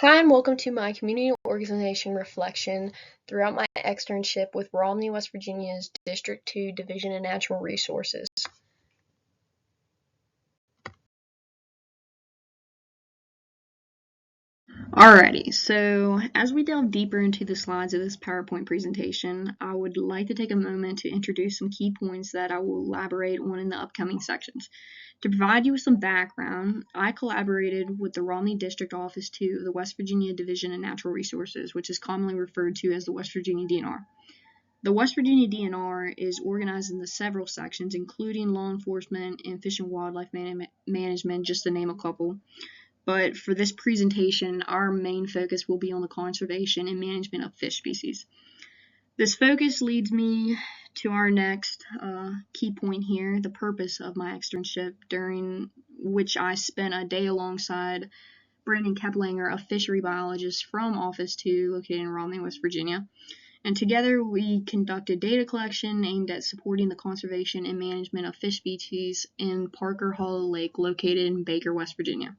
Hi, and welcome to my community organization reflection throughout my externship with Romney, West Virginia's District 2 Division of Natural Resources. Alrighty, so as we delve deeper into the slides of this PowerPoint presentation, I would like to take a moment to introduce some key points that I will elaborate on in the upcoming sections. To provide you with some background, I collaborated with the Romney District Office 2 of the West Virginia Division of Natural Resources, which is commonly referred to as the West Virginia DNR. The West Virginia DNR is organized into several sections, including law enforcement and fish and wildlife management, just to name a couple. But for this presentation, our main focus will be on the conservation and management of fish species. This focus leads me to our next key point here, the purpose of my externship, during which I spent a day alongside Brandon Keplinger, a fishery biologist from Office 2 located in Romney, West Virginia. And together we conducted data collection aimed at supporting the conservation and management of fish species in Parker Hollow Lake located in Baker, West Virginia.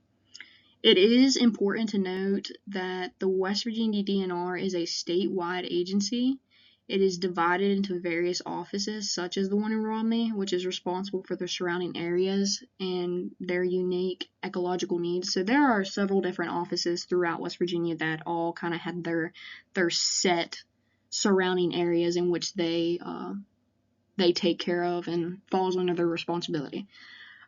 It is important to note that the West Virginia DNR is a statewide agency. It is divided into various offices, such as the one in Romney, which is responsible for the surrounding areas and their unique ecological needs. So there are several different offices throughout West Virginia that all kind of had their set surrounding areas in which they take care of and falls under their responsibility.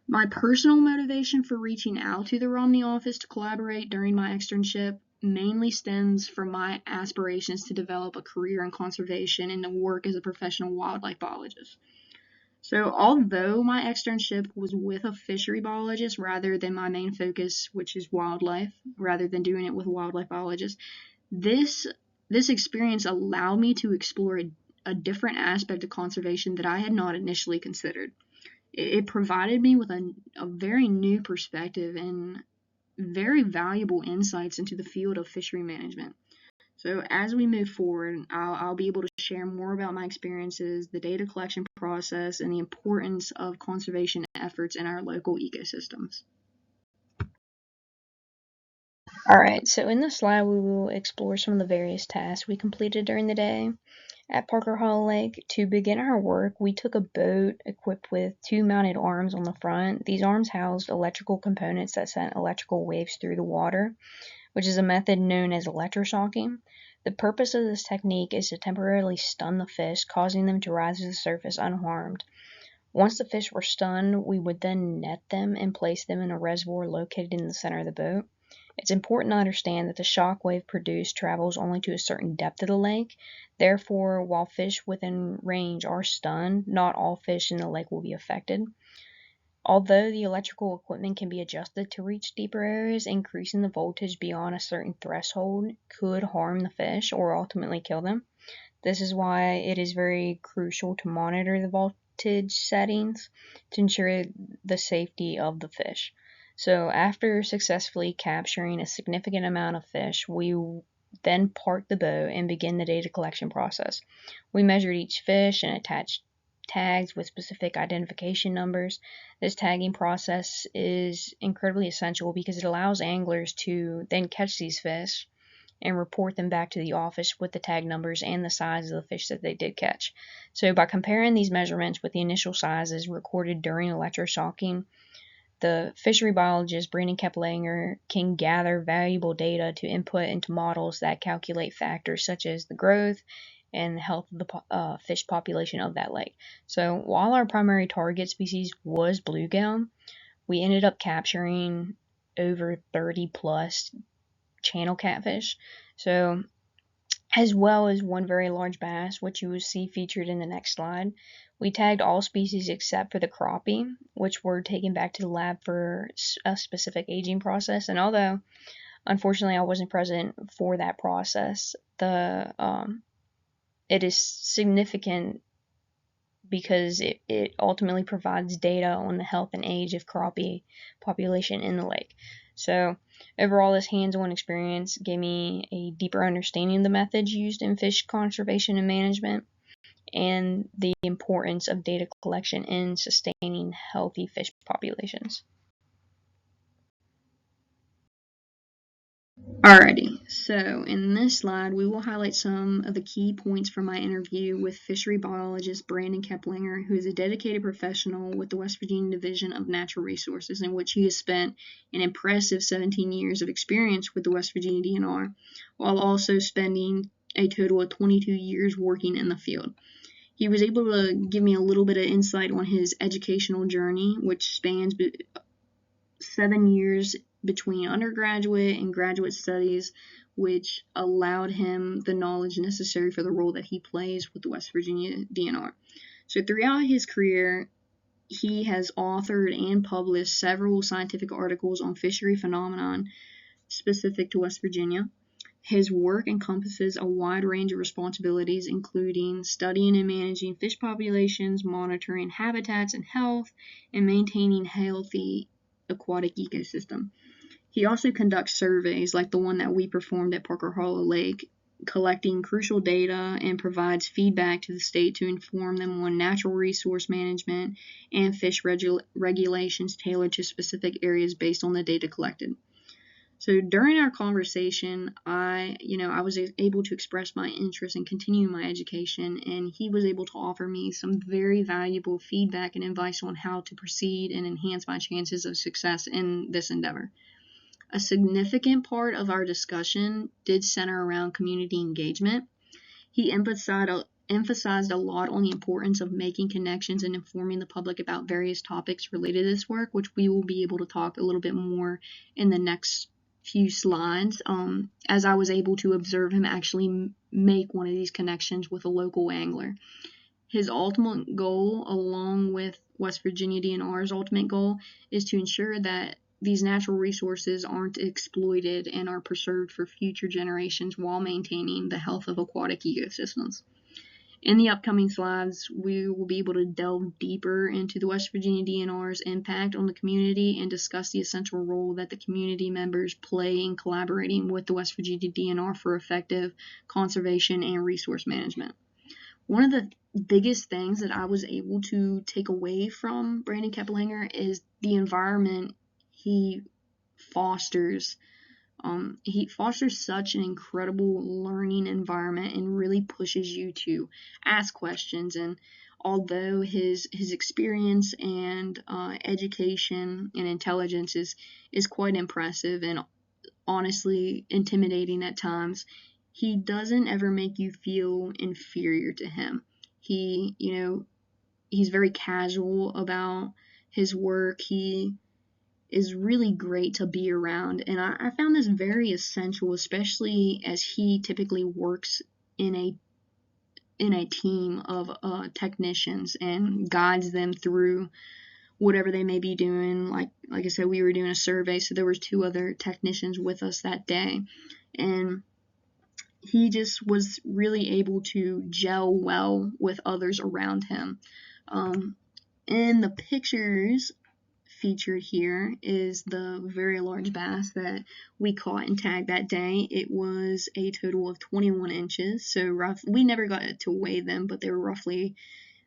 My personal motivation for reaching out to the Romney office to collaborate during my externship mainly stems from my aspirations to develop a career in conservation and to work as a professional wildlife biologist. So although my externship was with a fishery biologist rather than my main focus, which is wildlife, rather than doing it with a wildlife biologist, this experience allowed me to explore a different aspect of conservation that I had not initially considered. It provided me with a very new perspective and very valuable insights into the field of fishery management. So as we move forward, I'll be able to share more about my experiences, the data collection process, and the importance of conservation efforts in our local ecosystems. Alright, so in this slide we will explore some of the various tasks we completed during the day at Parker Hollow Lake. To begin our work, we took a boat equipped with 2 mounted arms on the front. These arms housed electrical components that sent electrical waves through the water, which is a method known as electroshocking. The purpose of this technique is to temporarily stun the fish, causing them to rise to the surface unharmed. Once the fish were stunned, we would then net them and place them in a reservoir located in the center of the boat. It's important to understand that the shock wave produced travels only to a certain depth of the lake. Therefore, while fish within range are stunned, not all fish in the lake will be affected. Although the electrical equipment can be adjusted to reach deeper areas, increasing the voltage beyond a certain threshold could harm the fish or ultimately kill them. This is why it is very crucial to monitor the voltage settings to ensure the safety of the fish. So after successfully capturing a significant amount of fish, we then park the boat and begin the data collection process. We measured each fish and attached tags with specific identification numbers. This tagging process is incredibly essential because it allows anglers to then catch these fish and report them back to the office with the tag numbers and the size of the fish that they did catch. So by comparing these measurements with the initial sizes recorded during electroshocking, the fishery biologist Brandon Keplinger can gather valuable data to input into models that calculate factors such as the growth and the health of the fish population of that lake. So while our primary target species was bluegill, we ended up capturing over 30 plus channel catfish, so as well as one very large bass, which you will see featured in the next slide. We tagged all species except for the crappie, which were taken back to the lab for a specific aging process. And although, unfortunately, I wasn't present for that process, it is significant because it ultimately provides data on the health and age of crappie population in the lake. So overall, this hands-on experience gave me a deeper understanding of the methods used in fish conservation and management and the importance of data collection in sustaining healthy fish populations. Alrighty, so in this slide, we will highlight some of the key points from my interview with fishery biologist Brandon Keplinger, who is a dedicated professional with the West Virginia Division of Natural Resources, in which he has spent an impressive 17 years of experience with the West Virginia DNR, while also spending a total of 22 years working in the field. He was able to give me a little bit of insight on his educational journey, which spans 7 years between undergraduate and graduate studies, which allowed him the knowledge necessary for the role that he plays with the West Virginia DNR. So throughout his career, he has authored and published several scientific articles on fishery phenomenon specific to West Virginia. His work encompasses a wide range of responsibilities, including studying and managing fish populations, monitoring habitats and health, and maintaining healthy aquatic ecosystem. He also conducts surveys like the one that we performed at Parker Hollow Lake, collecting crucial data, and provides feedback to the state to inform them on natural resource management and fish regulations tailored to specific areas based on the data collected. So during our conversation, I was able to express my interest in continuing my education, and he was able to offer me some very valuable feedback and advice on how to proceed and enhance my chances of success in this endeavor. A significant part of our discussion did center around community engagement. He emphasized a lot on the importance of making connections and informing the public about various topics related to this work, which we will be able to talk a little bit more in the next few slides, as I was able to observe him actually make one of these connections with a local angler. His ultimate goal, along with West Virginia DNR's ultimate goal, is to ensure that these natural resources aren't exploited and are preserved for future generations while maintaining the health of aquatic ecosystems. In the upcoming slides, we will be able to delve deeper into the West Virginia DNR's impact on the community and discuss the essential role that the community members play in collaborating with the West Virginia DNR for effective conservation and resource management. One of the biggest things that I was able to take away from Brandon Keplinger is the environment he fosters. He fosters such an incredible learning environment and really pushes you to ask questions. And although his experience and education and intelligence is quite impressive and honestly intimidating at times, he doesn't ever make you feel inferior to him. He's very casual about his work. He is really great to be around, and I found this very essential, especially as he typically works in a team of technicians and guides them through whatever they may be doing. Like I said, we were doing a survey, so there was 2 other technicians with us that day, and he just was really able to gel well with others around him. In the pictures featured here is the very large bass that we caught and tagged that day. It was a total of 21 inches, so we never got to weigh them, but they were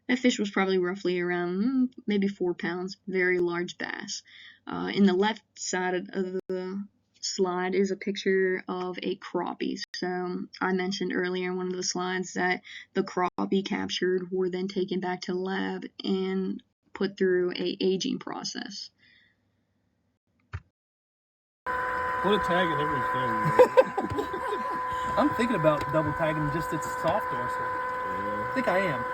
that fish was probably roughly around maybe 4 pounds, very large bass. In the left side of the slide is a picture of a crappie. So I mentioned earlier in one of the slides that the crappie captured were then taken back to the lab and put through a aging process. Put a tag in everything. I'm thinking about double tagging, just it's softer. So I think I am.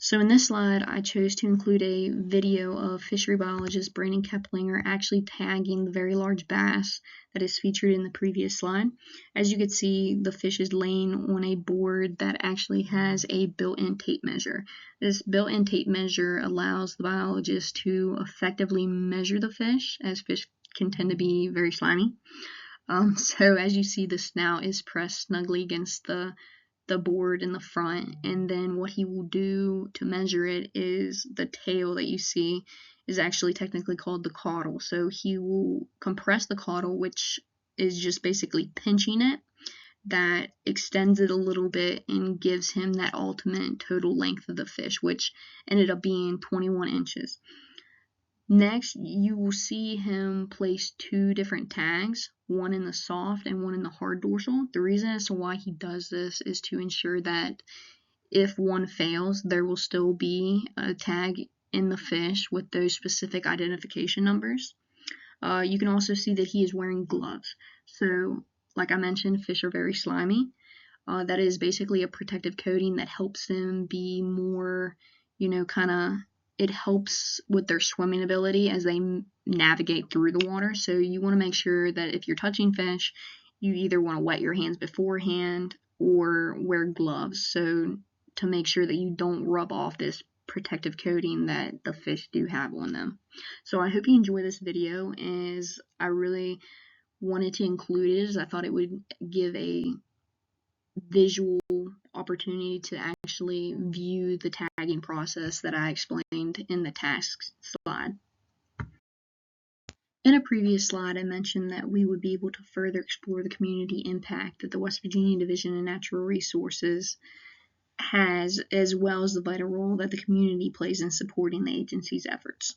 So in this slide, I chose to include a video of fishery biologist Brandon Keplinger actually tagging the very large bass that is featured in the previous slide. As you can see, the fish is laying on a board that actually has a built-in tape measure. This built-in tape measure allows the biologist to effectively measure the fish, as fish can tend to be very slimy. So as you see, the snout is pressed snugly against the board in the front, and then what he will do to measure it is the tail that you see is actually technically called the caudal. So he will compress the caudal, which is just basically pinching it, that extends it a little bit and gives him that ultimate total length of the fish, which ended up being 21 inches. Next, you will see him place 2 different tags, one in the soft and one in the hard dorsal. The reason as to why he does this is to ensure that if one fails, there will still be a tag in the fish with those specific identification numbers. You can also see that he is wearing gloves. So, like I mentioned, fish are very slimy. That is basically a protective coating that helps them be more, it helps with their swimming ability as they navigate through the water. So you want to make sure that if you're touching fish, you either want to wet your hands beforehand or wear gloves, so to make sure that you don't rub off this protective coating that the fish do have on them. So I hope you enjoy this video, as I really wanted to include it, as I thought it would give a visual opportunity to actually view the tagging process that I explained in the tasks slide. In a previous slide, I mentioned that we would be able to further explore the community impact that the West Virginia Division of Natural Resources has, as well as the vital role that the community plays in supporting the agency's efforts.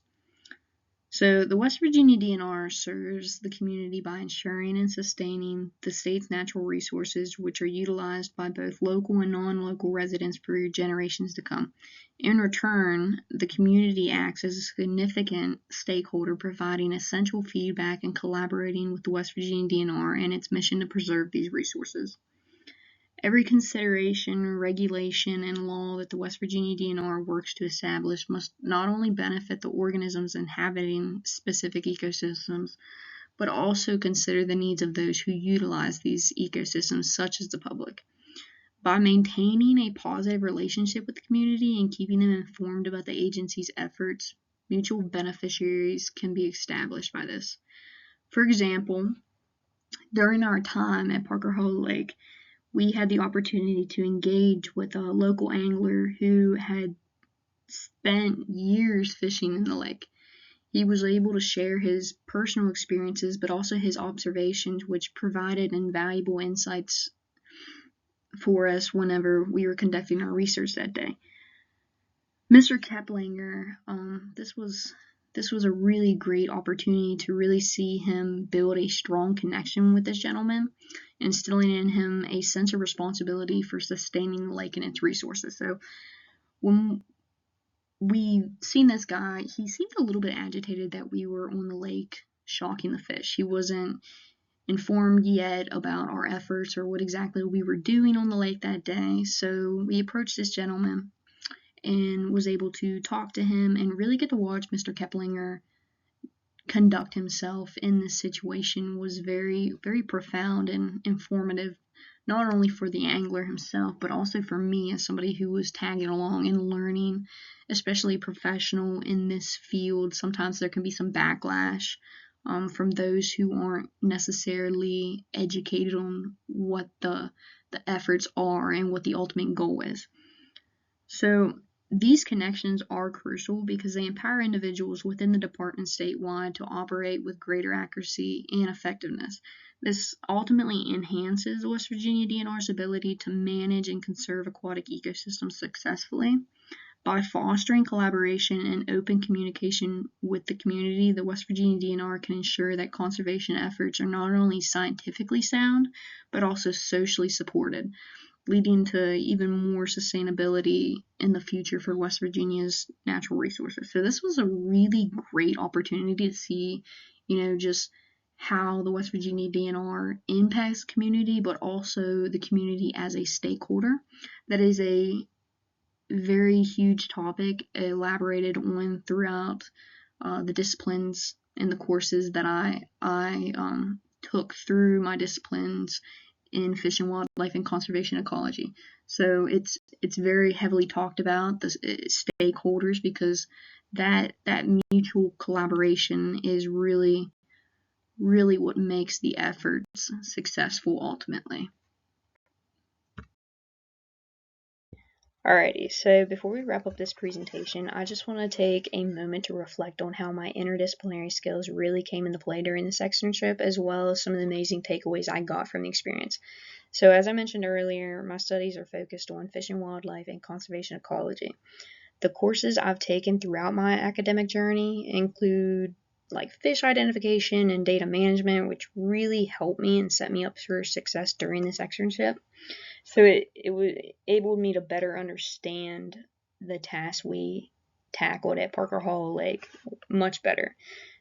So the West Virginia DNR serves the community by ensuring and sustaining the state's natural resources, which are utilized by both local and non-local residents for generations to come. In return, the community acts as a significant stakeholder, providing essential feedback and collaborating with the West Virginia DNR and its mission to preserve these resources. Every consideration, regulation, and law that the West Virginia DNR works to establish must not only benefit the organisms inhabiting specific ecosystems, but also consider the needs of those who utilize these ecosystems, such as the public. By maintaining a positive relationship with the community and keeping them informed about the agency's efforts, mutual beneficiaries can be established by this. For example, during our time at Parker Hollow Lake, we had the opportunity to engage with a local angler who had spent years fishing in the lake. He was able to share his personal experiences, but also his observations, which provided invaluable insights for us whenever we were conducting our research that day. Mr. Keplinger, this was a really great opportunity to really see him build a strong connection with this gentleman, instilling in him a sense of responsibility for sustaining the lake and its resources. So when we seen this guy, he seemed a little bit agitated that we were on the lake shocking the fish. He wasn't informed yet about our efforts or what exactly we were doing on the lake that day. So we approached this gentleman and was able to talk to him and really get to watch Mr. Keplinger conduct himself in this situation. Was very, very profound and informative, not only for the angler himself, but also for me as somebody who was tagging along and learning, especially professional in this field. Sometimes there can be some backlash from those who aren't necessarily educated on what the efforts are and what the ultimate goal is. So these connections are crucial because they empower individuals within the department statewide to operate with greater accuracy and effectiveness. This ultimately enhances the West Virginia DNR's ability to manage and conserve aquatic ecosystems successfully. By fostering collaboration and open communication with the community, the West Virginia DNR can ensure that conservation efforts are not only scientifically sound, but also socially supported, leading to even more sustainability in the future for West Virginia's natural resources. So this was a really great opportunity to see, just how the West Virginia DNR impacts community, but also the community as a stakeholder. That is a very huge topic elaborated on throughout the disciplines and the courses that I took through my disciplines in fish and wildlife and conservation ecology. So it's very heavily talked about, the stakeholders, because that mutual collaboration is really what makes the efforts successful ultimately. Alrighty, so before we wrap up this presentation, I just want to take a moment to reflect on how my interdisciplinary skills really came into play during this externship, as well as some of the amazing takeaways I got from the experience. So as I mentioned earlier, my studies are focused on fish and wildlife and conservation ecology. The courses I've taken throughout my academic journey include like fish identification and data management, which really helped me and set me up for success during this externship. So it enabled me to better understand the tasks we tackled at Parker Hollow Lake much better.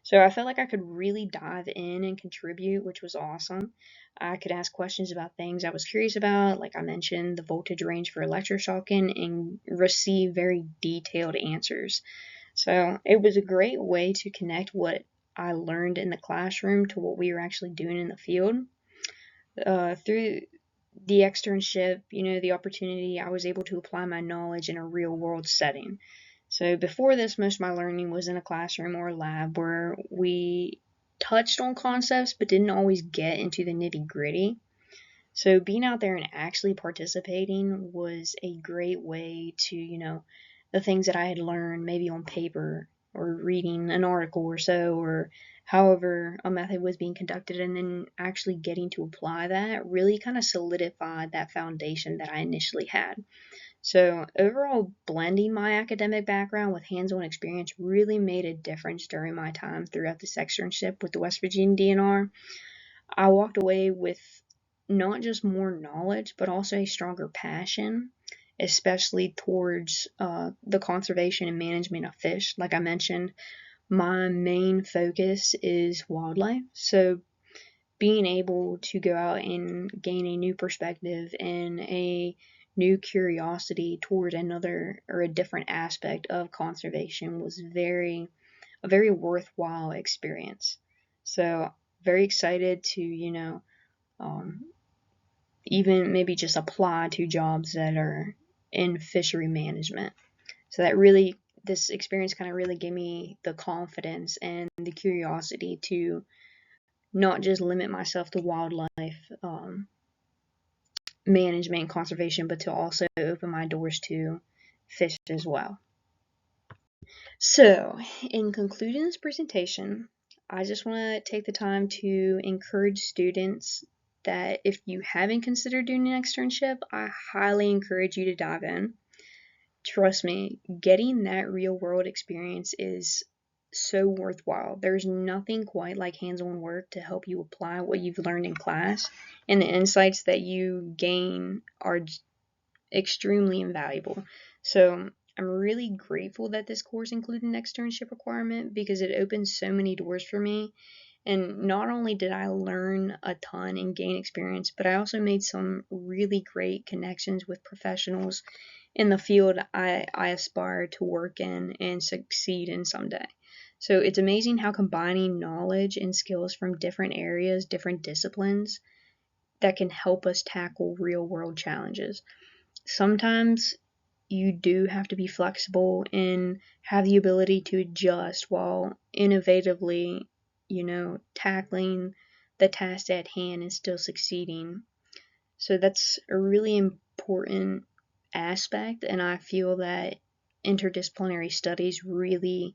So I felt like I could really dive in and contribute, which was awesome. I could ask questions about things I was curious about, like I mentioned, the voltage range for electroshocking, and receive very detailed answers. So it was a great way to connect what I learned in the classroom to what we were actually doing in the field. Through the externship, the opportunity, I was able to apply my knowledge in a real world setting. So before this, most of my learning was in a classroom or a lab where we touched on concepts but didn't always get into the nitty gritty. So being out there and actually participating was a great way to, the things that I had learned maybe on paper or reading an article or so, or however a method was being conducted, and then actually getting to apply that really kind of solidified that foundation that I initially had. So overall, blending my academic background with hands-on experience really made a difference during my time throughout this externship with the West Virginia DNR. I walked away with not just more knowledge, but also a stronger passion, especially towards the conservation and management of fish. Like I mentioned, my main focus is wildlife. So being able to go out and gain a new perspective and a new curiosity toward another or a different aspect of conservation was a very worthwhile experience. So very excited to, even maybe just apply to jobs that are in fishery management. So this experience kind of really gave me the confidence and the curiosity to not just limit myself to wildlife management and conservation, but to also open my doors to fish as well. So, in concluding this presentation, I just want to take the time to encourage students that if you haven't considered doing an externship, I highly encourage you to dive in. Trust me, getting that real world experience is so worthwhile. There's nothing quite like hands-on work to help you apply what you've learned in class, and the insights that you gain are extremely invaluable. So I'm really grateful that this course included an externship requirement because it opened so many doors for me. And not only did I learn a ton and gain experience, but I also made some really great connections with professionals in the field I aspire to work in and succeed in someday. So it's amazing how combining knowledge and skills from different areas, different disciplines, that can help us tackle real world challenges. Sometimes you do have to be flexible and have the ability to adjust while innovatively, tackling the task at hand and still succeeding. So that's a really important aspect, and I feel that interdisciplinary studies really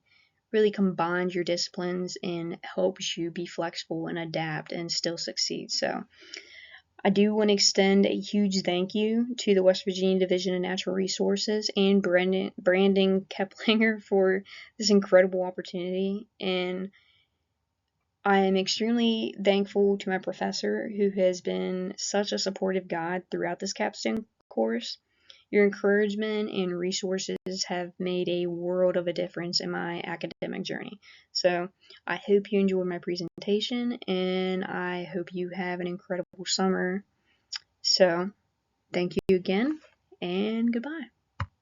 combines your disciplines and helps you be flexible and adapt and still succeed. So I do want to extend a huge thank you to the West Virginia Division of Natural Resources and Brandon Keplinger for this incredible opportunity, and I am extremely thankful to my professor who has been such a supportive guide throughout this capstone course. Your encouragement and resources have made a world of a difference in my academic journey. So I hope you enjoyed my presentation, and I hope you have an incredible summer. So thank you again, and goodbye.